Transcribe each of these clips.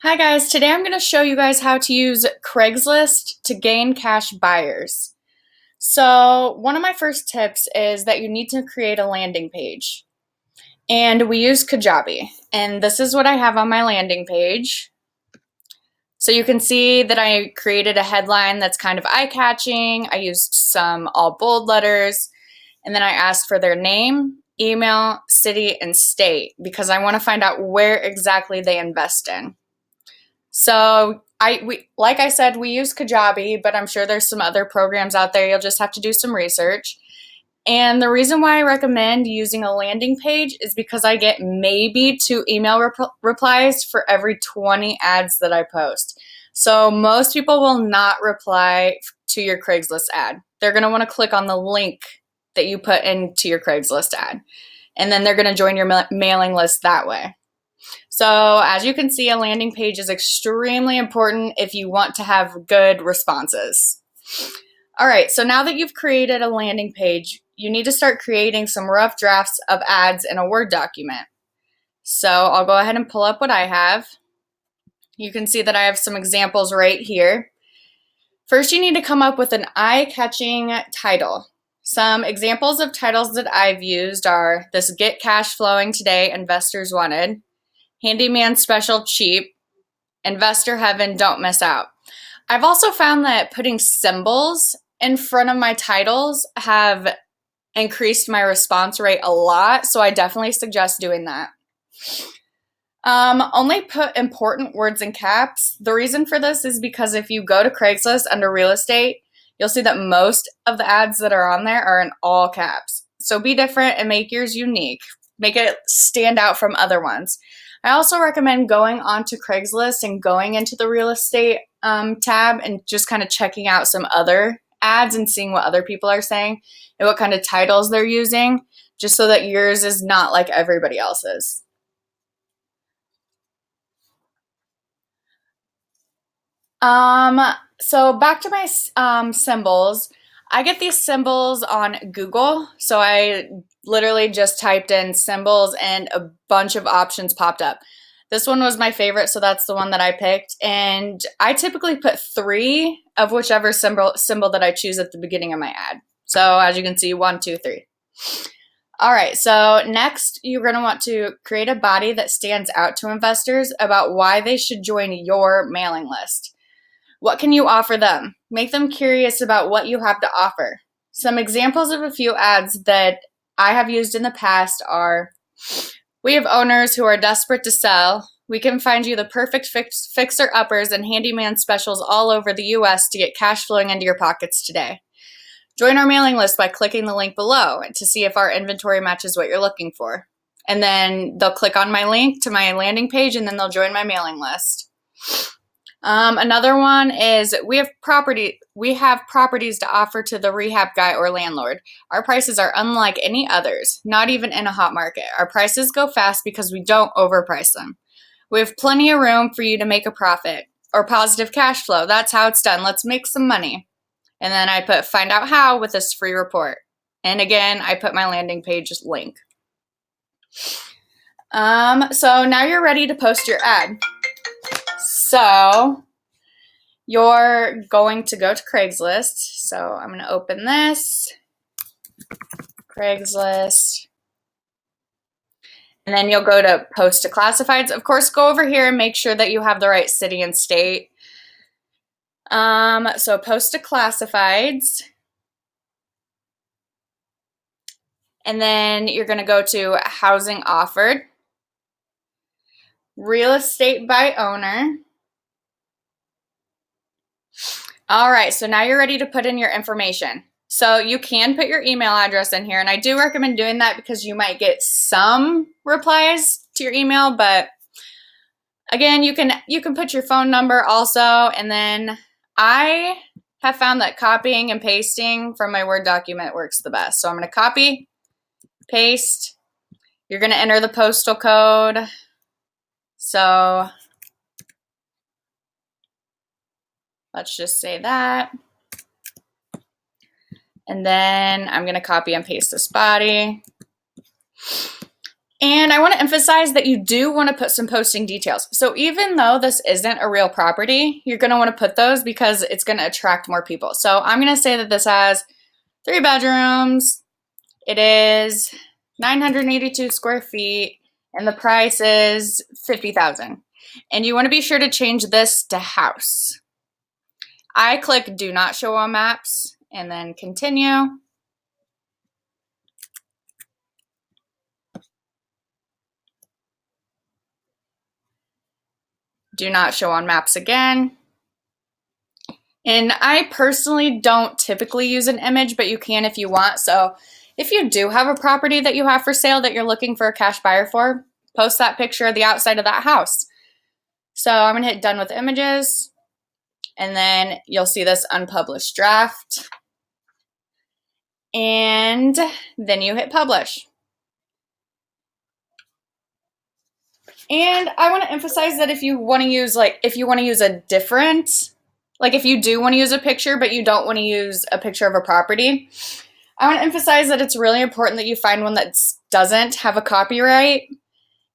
Hi guys, today I'm going to show you guys how to use Craigslist to gain cash buyers. So one of my first tips is that you need to create a landing page. And we use Kajabi. And this is what I have on my landing page. So you can see that I created a headline that's kind of eye-catching. I used some all bold letters. And then I asked for their name, email, city, and state because I want to find out where exactly they invest in. So like I said, we use Kajabi, but I'm sure there's some other programs out there. You'll just have to do some research. And the reason why I recommend using a landing page is because I get maybe 2 email replies for every 20 ads that I post. So most people will not reply to your Craigslist ad. They're going to want to click on the link that you put into your Craigslist ad. And then they're going to join your mailing list that way. So as you can see, a landing page is extremely important if you want to have good responses. All right, so now that you've created a landing page, you need to start creating some rough drafts of ads in a Word document. So I'll go ahead and pull up what I have. You can see that I have some examples right here. First, you need to come up with an eye-catching title. Some examples of titles that I've used are "This Get Cash Flowing Today Investors Wanted," "Handyman Special Cheap," "Investor Heaven, Don't Miss Out." I've also found that putting symbols in front of my titles have increased my response rate a lot, so I definitely suggest doing that. Only put important words in caps. The reason for this is because if you go to Craigslist under real estate, you'll see that most of the ads that are on there are in all caps. So be different and make yours unique. Make it stand out from other ones. I also recommend going onto Craigslist and going into the real estate tab and just kind of checking out some other ads and seeing what other people are saying and what kind of titles they're using, just so that yours is not like everybody else's. So back to my symbols. I get these symbols on Google. So I literally just typed in symbols and a bunch of options popped up. This one was my favorite, so that's the one that I picked. And I typically put 3 of whichever symbol that I choose at the beginning of my ad. So as you can see, 1, 2, 3. All right, so next you're going to want to create a body that stands out to investors about why they should join your mailing list. What can you offer them? Make them curious about what you have to offer. Some examples of a few ads that I have used in the past are: "We have owners who are desperate to sell. We can find you the perfect fixer-uppers and handyman specials all over the US to get cash flowing into your pockets today. Join our mailing list by clicking the link below to see if our inventory matches what you're looking for." And then they'll click on my link to my landing page and then they'll join my mailing list. Another one is we have properties to offer to the rehab guy or landlord. Our prices are unlike any others, not even in a hot market. Our prices go fast because we don't overprice them. We have plenty of room for you to make a profit or positive cash flow. That's how it's done. Let's make some money. And then I put find out how with this free report. And again, I put my landing page link. So now you're ready to post your ad. So you're going to go to Craigslist. So I'm going to open this, Craigslist, and then you'll go to post to classifieds. Of course, go over here and make sure that you have the right city and state. So post to classifieds, and then you're going to go to housing offered, real estate by owner. All right, so now you're ready to put in your information. So you can put your email address in here, and I do recommend doing that because you might get some replies to your email, but again, you can put your phone number also, and then I have found that copying and pasting from my Word document works the best. So I'm going to copy, paste. You're going to enter the postal code. So let's just say that. And then I'm going to copy and paste this body. And I want to emphasize that you do want to put some posting details. So even though this isn't a real property, you're going to want to put those because it's going to attract more people. So I'm going to say that this has 3 bedrooms. It is 982 square feet and the price is $50,000. And you want to be sure to change this to house. I click do not show on maps and then continue. Do not show on maps again. And I personally don't typically use an image, but you can if you want. So if you do have a property that you have for sale that you're looking for a cash buyer for, post that picture of the outside of that house. So I'm gonna hit done with images, and then you'll see this unpublished draft. And then you hit publish. And I want to emphasize that if you want to use a different, like if you do want to use a picture, but you don't want to use a picture of a property, I want to emphasize that it's really important that you find one that doesn't have a copyright.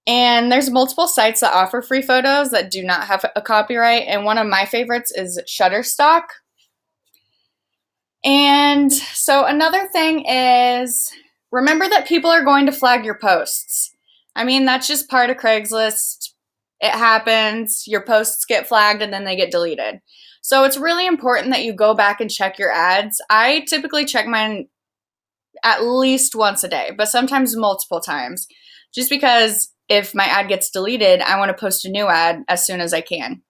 And there's multiple sites that offer free photos that do not have a copyright. And one of my favorites is Shutterstock. And so another thing is, remember that people are going to flag your posts. I mean, that's just part of Craigslist. It happens. Your posts get flagged and then they get deleted. So it's really important that you go back and check your ads. I typically check mine at least once a day, but sometimes multiple times, just because if my ad gets deleted, I want to post a new ad as soon as I can.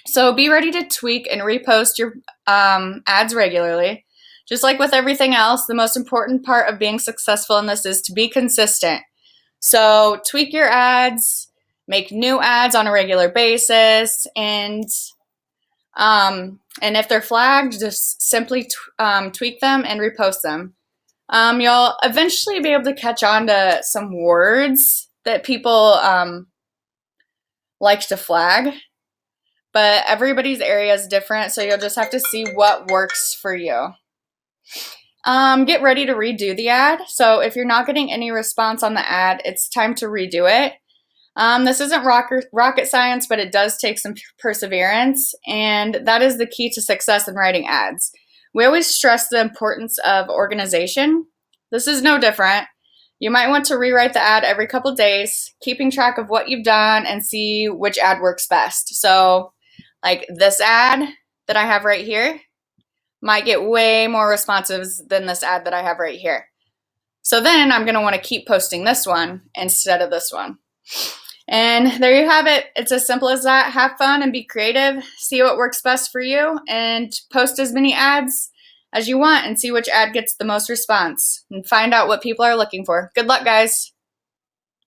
So be ready to tweak and repost your ads regularly. Just like with everything else, the most important part of being successful in this is to be consistent. So tweak your ads, make new ads on a regular basis, and if they're flagged, just simply tweak them and repost them. You'll eventually be able to catch on to some words that people like to flag, but everybody's area is different, so you'll just have to see what works for you. Get ready to redo the ad. So if you're not getting any response on the ad, it's time to redo it. This isn't rocket science, but it does take some perseverance, and that is the key to success in writing ads. We always stress the importance of organization. This is no different. You might want to rewrite the ad every couple days, keeping track of what you've done and see which ad works best. So like this ad that I have right here might get way more responses than this ad that I have right here. So then I'm going to want to keep posting this one instead of this one. And there you have it. It's as simple as that. Have fun and be creative. See what works best for you and post as many ads as you want and see which ad gets the most response and find out what people are looking for. Good luck, guys.